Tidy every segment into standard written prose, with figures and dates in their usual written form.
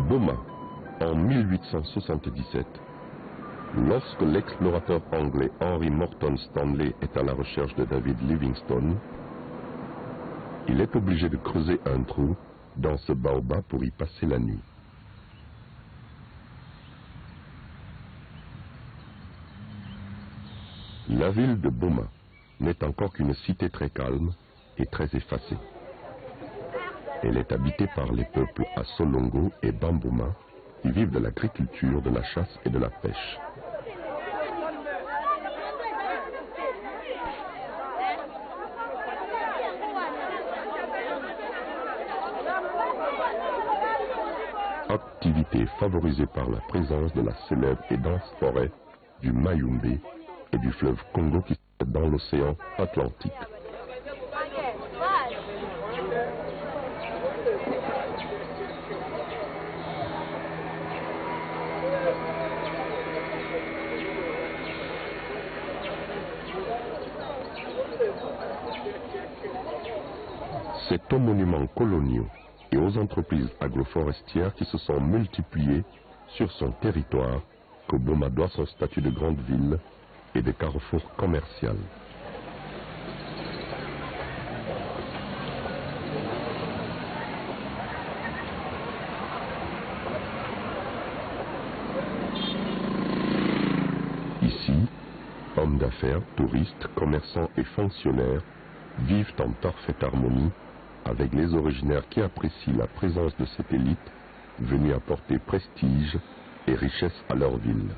Boma, en 1877, lorsque l'explorateur anglais Henry Morton Stanley est à la recherche de David Livingstone, il est obligé de creuser un trou dans ce baobab pour y passer la nuit. La ville de Boma n'est encore qu'une cité très calme et très effacée. Elle est habitée par les peuples Assolongo et Bamboma qui vivent de l'agriculture, de la chasse et de la pêche. Activité favorisée par la présence de la célèbre et dense forêt du Mayumbe et du fleuve Congo qui se trouve dans l'océan Atlantique. C'est aux monuments coloniaux et aux entreprises agroforestières qui se sont multipliées sur son territoire que Boma doit son statut de grande ville et de carrefour commercial. Ici, hommes d'affaires, touristes, commerçants et fonctionnaires vivent en parfaite harmonie avec les originaires qui apprécient la présence de cette élite venue apporter prestige et richesse à leur ville.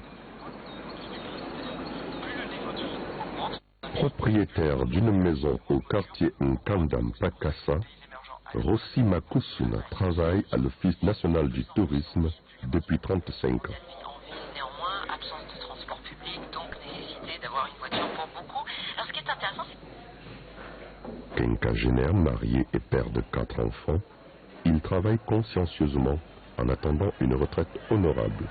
Propriétaire d'une maison au quartier Nkandam Pakassa, Rossi Makusuna travaille à l'Office national du tourisme depuis 35 ans. Néanmoins, absence de transport public, donc nécessité d'avoir une voiture pour beaucoup. Alors ce qui est intéressant, c'est... Quinquagénaire, marié et père de 4 enfants, il travaille consciencieusement en attendant une retraite honorable.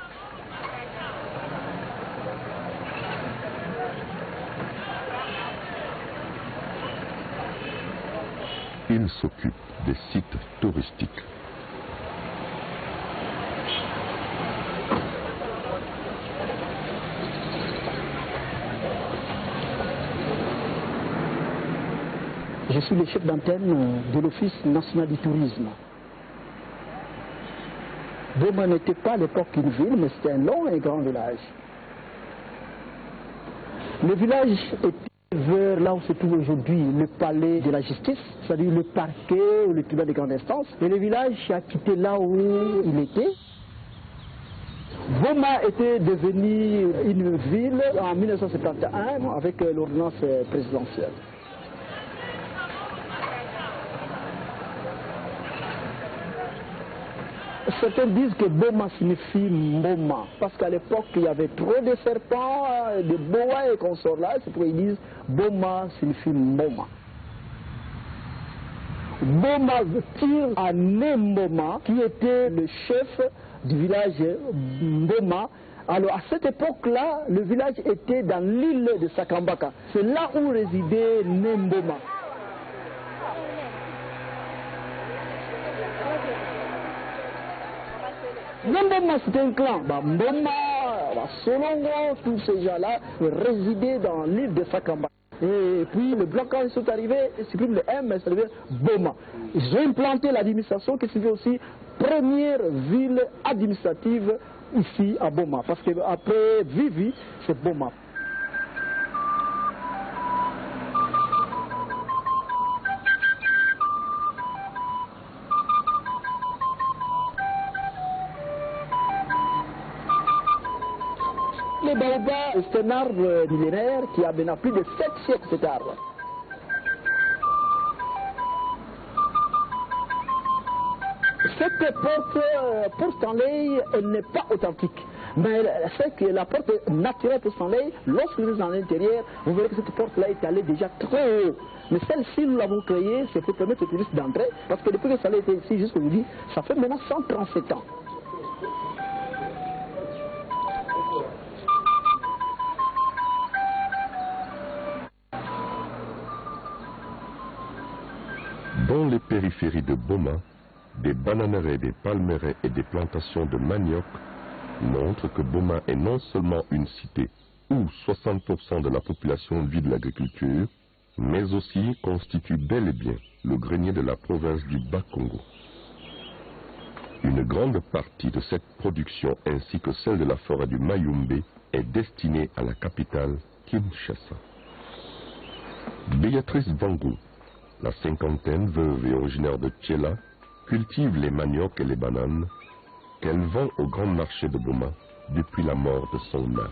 Il s'occupe des sites touristiques. Je suis le chef d'antenne de l'Office national du tourisme. Boma n'était pas à l'époque une ville, mais c'était un long et grand village. Le village était vers là où se trouve aujourd'hui le palais de la justice, c'est-à-dire le parquet ou le tribunal de grande instance. Et le village a quitté là où il était. Boma était devenue une ville en 1971 avec l'ordonnance présidentielle. Certains disent que Boma signifie Mboma, parce qu'à l'époque il y avait trop de serpents, de boas et consorts là, c'est pourquoi ils disent Boma signifie Mboma. Boma tire à Mboma, qui était le chef du village Mboma. Alors à cette époque-là, le village était dans l'île de Sakambaka. C'est là où résidait Mboma. Mboma c'était un clan. Mboma, Solongo, tous ces gens-là résidaient dans l'île de Sakamba. Et puis le blanc, quand ils sont arrivés, ils suppriment le M, ça devient Boma. Ils ont implanté l'administration qui suivait aussi première ville administrative ici à Boma. Parce qu'après Vivi, c'est Boma. Le baobab, c'est un arbre millénaire qui a maintenant plus de 7 siècles, cet arbre. Cette porte, pour Stanley, elle n'est pas authentique. Mais c'est que la porte naturelle pour Stanley, lorsque vous êtes dans l'intérieur, vous verrez que cette porte-là est allée déjà très haut. Mais celle-ci, nous l'avons créée, c'est pour permettre aux touristes d'entrer, parce que depuis que Stanley était ici, jusqu'aujourd'hui, ça fait maintenant 137 ans. Dans les périphéries de Boma, des bananeraies, des palmeraies et des plantations de manioc montrent que Boma est non seulement une cité où 60% de la population vit de l'agriculture, mais aussi constitue bel et bien le grenier de la province du Bas-Congo. Une grande partie de cette production ainsi que celle de la forêt du Mayumbe est destinée à la capitale Kinshasa. Béatrice Vangou, la cinquantaine, veuve et originaire de Tchela, cultive les maniocs et les bananes qu'elle vend au grand marché de Boma depuis la mort de son mari.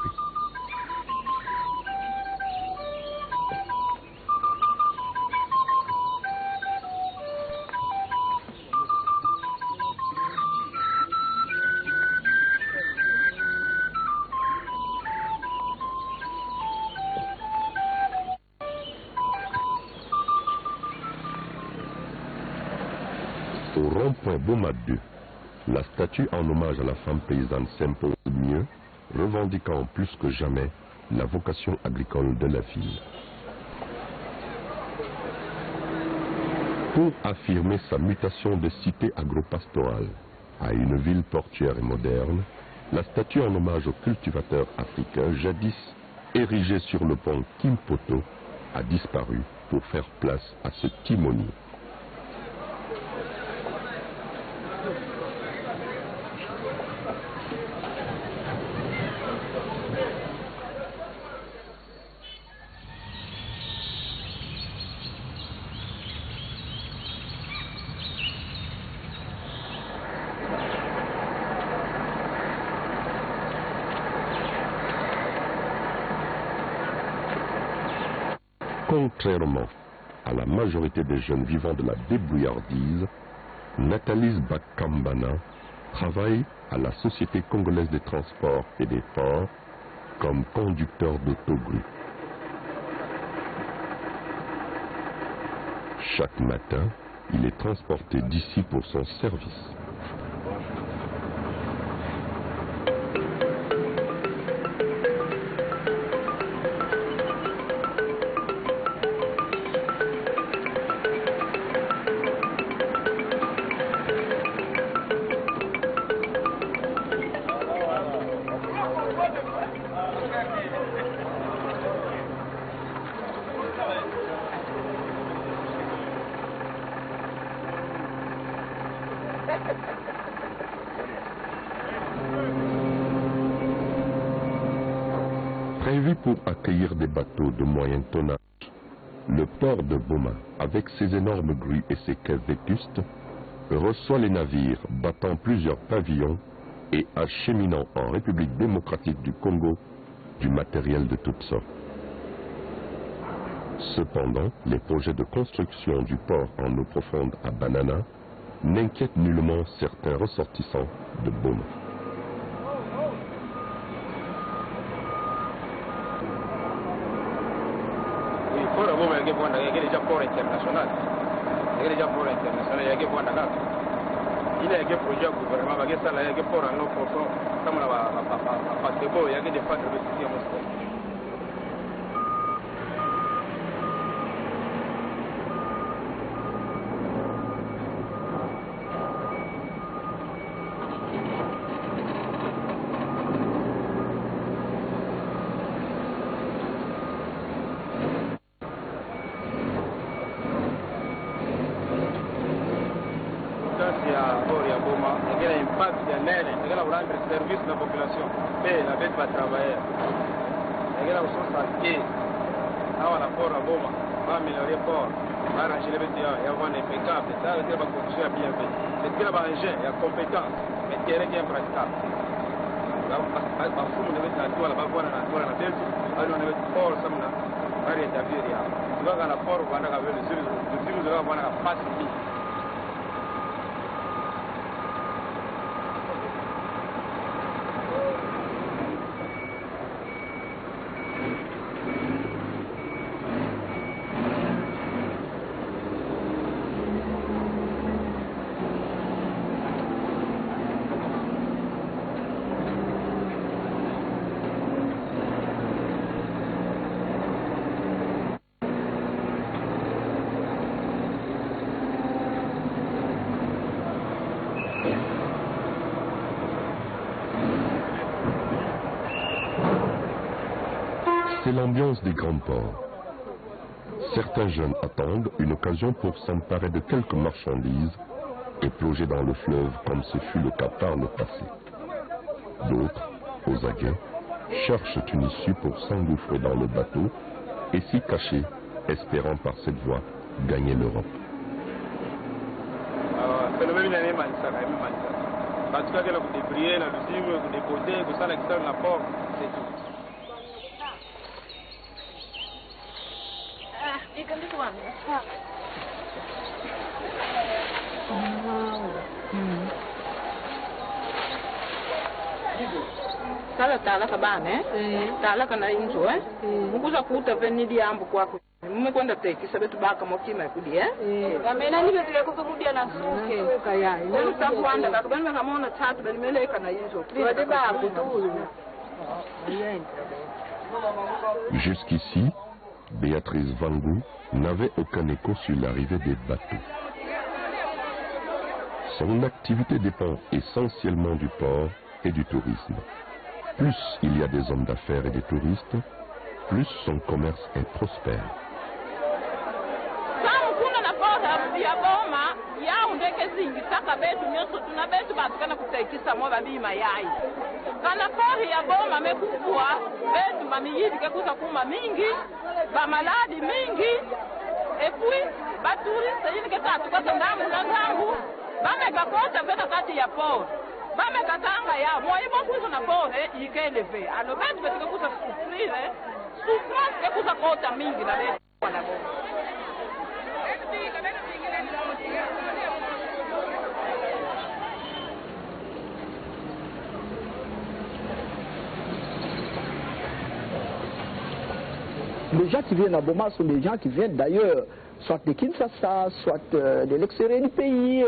Au rond-point Boma 2, la statue en hommage à la femme paysanne s'impose mieux, revendiquant plus que jamais la vocation agricole de la ville. Pour affirmer sa mutation de cité agropastorale à une ville portuaire et moderne, la statue en hommage aux cultivateurs africains, jadis érigée sur le pont Kimpoto, a disparu pour faire place à ce timonier. Contrairement à la majorité des jeunes vivant de la débrouillardise, Nathalie Bakambana travaille à la Société congolaise des transports et des ports comme conducteur d'autogrue. Chaque matin, il est transporté d'ici pour son service. Prévu pour accueillir des bateaux de moyen tonnage, le port de Boma, avec ses énormes grues et ses quais vétustes, reçoit les navires battant plusieurs pavillons et acheminant en République démocratique du Congo du matériel de toutes sortes. Cependant, les projets de construction du port en eau profonde à Banana n'inquiètent nullement certains ressortissants de Boma. Il y a déjà port international. Il y a déjà port international. Il y a déjà port international. Il y a des projets gouvernement. Il y a des ports en eau profonde. Comme la passe-beau, il y a des pattes de système. Il y a un impact de l'air, il y a rendre service à la population, et la bête va travailler. Il y a aussi santé, à la port à Boma, va améliorer le port, va arranger les bêtes, il y a un impeccable, ça va construire bien fait. C'est qu'il y a un ingénieur, il y a compétence, mais il y a rien praticable. Il faut que la toile, la bonne nature, la belle, on a port, ça va rétablir. Tu vas dans la port, on va avoir le zéro, on va avoir la face. C'est l'ambiance des grands ports. Certains jeunes attendent une occasion pour s'emparer de quelques marchandises et plonger dans le fleuve comme ce fut le cas par le passé. D'autres, aux aguets, cherchent une issue pour s'engouffrer dans le bateau et s'y cacher, espérant par cette voie gagner l'Europe. Sala tala kabane, tala kana inzo Mukuza kuta veni diambo kwako. Mmekwenda teki sabetu baka mokima kudi Gamena ni betu yako kudia na suke. Kaya. Ndio takwanda kakubana kamona tatu bali meleka na inzo. Wade ba kutu. Jusqu'ici, Béatrice Vangou n'avait aucun écho sur l'arrivée des bateaux. Son activité dépend essentiellement du port et du tourisme. Plus il y a des hommes d'affaires et des touristes, plus son commerce est prospère. Bamekatanga ya moyebo kuzo na pore ikeleve alo betu betike kuza souffrire souffrance ke kuza kota mingi na betu wana bo. Les gens qui viennent à Boma sont des gens qui viennent d'ailleurs, soit de Kinshasa, soit de l'extérieur du pays,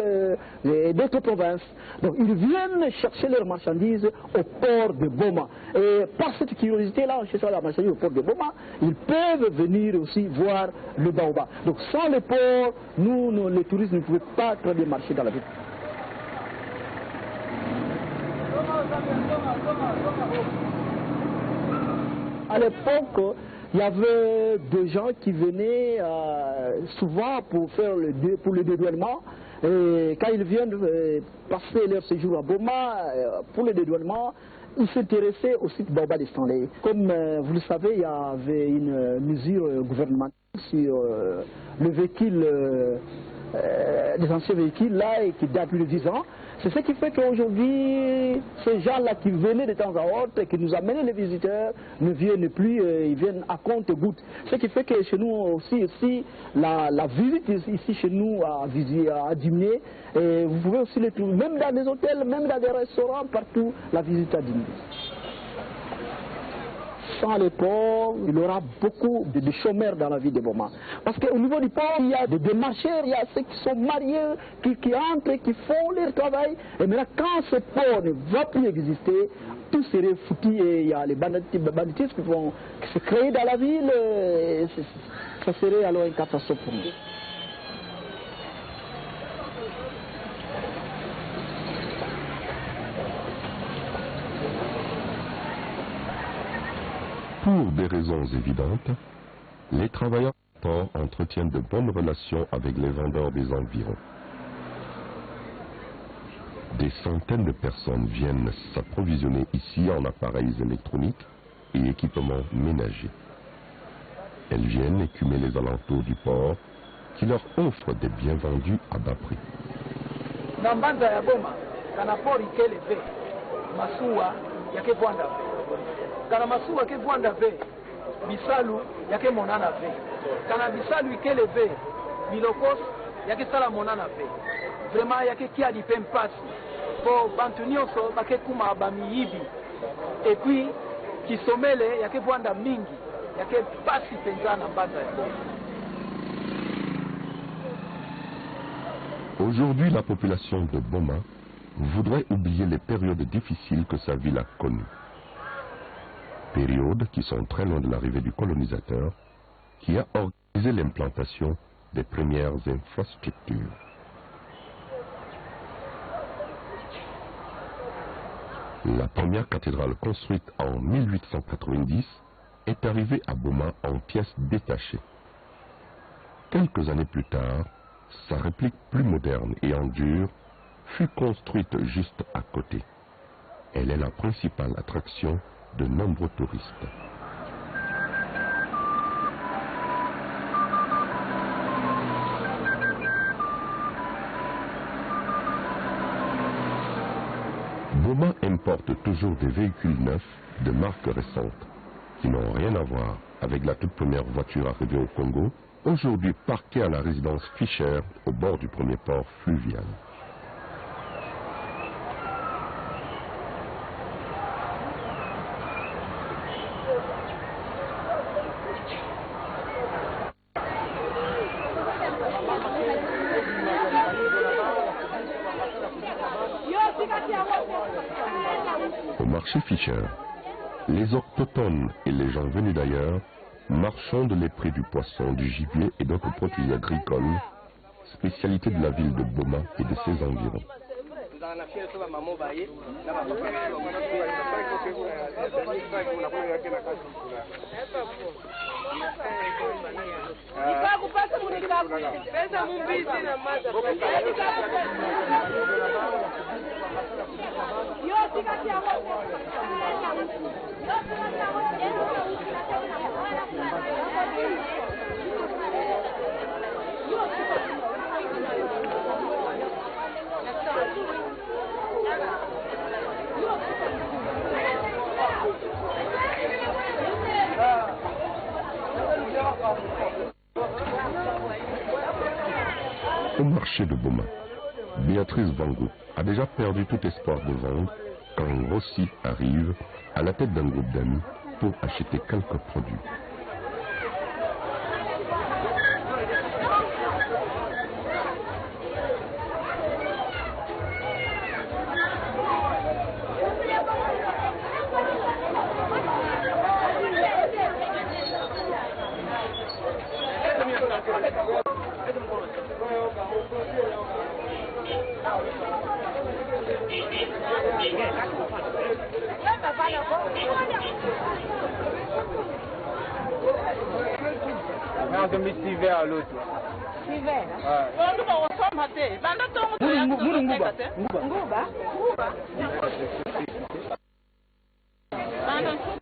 d'autres provinces. Donc ils viennent chercher leurs marchandises au port de Boma. Et par cette curiosité-là, en cherchant la marchandise au port de Boma, ils peuvent venir aussi voir le baobab. Donc sans le port, nous, les touristes, ne pouvaient pas très bien marcher dans la ville. À l'époque, il y avait des gens qui venaient souvent pour faire le dédouanement. Et quand ils viennent passer leur séjour à Boma pour le dédouanement, ils s'intéressaient au site Baobab de Stanley. Comme vous le savez, il y avait une mesure gouvernementale sur le véhicule, les anciens véhicules là, et qui datent plus de 10 ans. C'est ce qui fait qu'aujourd'hui, ces gens-là qui venaient de temps à autre et qui nous amenaient les visiteurs ne viennent plus, ils viennent à compte-gouttes. Ce qui fait que chez nous aussi la visite ici chez nous a diminué. Et vous pouvez aussi les trouver, même dans des hôtels, même dans des restaurants, partout, la visite a diminué. Sans le port, il y aura beaucoup de chômeurs dans la ville de Boma. Parce qu'au niveau du port, il y a des démarcheurs, il y a ceux qui sont mariés, qui entrent, qui font leur travail. Et maintenant, quand ce port ne va plus exister, tout serait foutu et il y a les banditistes qui se créent dans la ville. Ça serait alors une catastrophe pour nous. Pour des raisons évidentes, les travailleurs du port entretiennent de bonnes relations avec les vendeurs des environs. Des centaines de personnes viennent s'approvisionner ici en appareils électroniques et équipements ménagers. Elles viennent écumer les alentours du port qui leur offrent des biens vendus à bas prix. Kana masuwa ke bwanda ve bisalu yake monana ve kana bisalu ikele ve bilokos yake sala monana ve vraiment yake kia di pempasi po bantu nyonso bake kuma bamiyibi et puis kisomele yake bwanda mingi yake pasi penza na mbanza ya Boma. Aujourd'hui, la population de Boma voudrait oublier les périodes difficiles que sa ville a connues. Périodes qui sont très loin de l'arrivée du colonisateur, qui a organisé l'implantation des premières infrastructures. La première cathédrale construite en 1890 est arrivé à Boma en pièces détachées. Quelques années plus tard, sa réplique plus moderne et en dur fut construite juste à côté. Elle est la principale attraction de nombreux touristes. Boma importe toujours des véhicules neufs de marques récentes qui n'ont rien à voir avec la toute première voiture arrivée au Congo, aujourd'hui parquée à la résidence Fischer au bord du premier port fluvial. Au marché Fischer, les autochtones et les gens venus d'ailleurs marchandent les prix du poisson, du gibier et d'autres produits agricoles, spécialité de la ville de Boma et de ses environs. Au marché de Boma, Béatrice Vango a déjà perdu tout espoir de vendre quand Rossi arrive à la tête d'un groupe d'amis pour acheter quelques produits. À l'autre. Nguba.